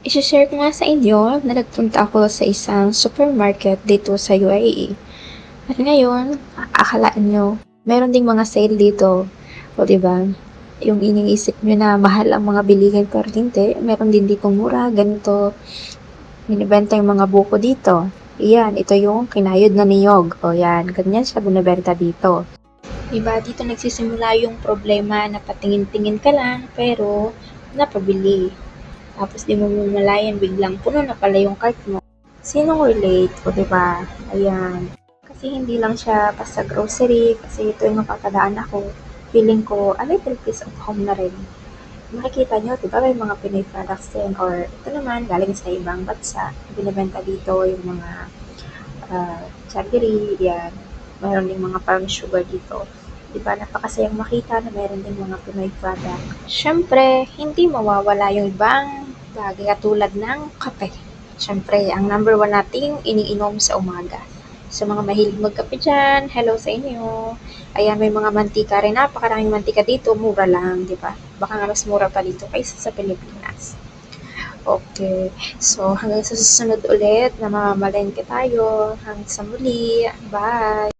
I-share ko nga sa inyo na nagpunta ako sa isang supermarket dito sa UAE. At ngayon, akalaan nyo, meron ding mga sale dito. O diba? Yung iniisip nyo na mahal ang mga bilihin pero hindi, meron din dito mura, ganito. Binibenta yung mga buko dito. Iyan, ito yung kinayod na niyog. O yan, ganyan siya binibenta dito. Diba, dito nagsisimula yung problema na patingin-tingin ka lang, pero napabili. Tapos di mo mamalayan, biglang puno na pala yung cart mo. Sinong relate? O diba? Ayan. Kasi hindi lang siya basta grocery, kasi ito yung napapadaan ako. Feeling ko, a little piece of home na rin. Makikita nyo, diba may mga Pinoy products din, or ito naman, galing sa ibang bansa. Binibenta dito yung mga jaggery, yan. Mayroon ding mga palm sugar dito. Diba, napakasayang makita na mayroon ding mga Pinoy product. Siyempre, hindi mawawala yung ibang bagay katulad ng kape. Siyempre, ang number one nating iniinom sa umaga. Sa mga mahilig magkape dyan, hello sa inyo. Ayan, may mga mantika rin. Napakaraming mantika dito, mura lang, di ba? Baka nga mas mura pa dito kaysa sa Pilipinas. Okay. So, hanggang sa susunod ulit na mamamalengke tayo. Hanggang sa muli. Bye!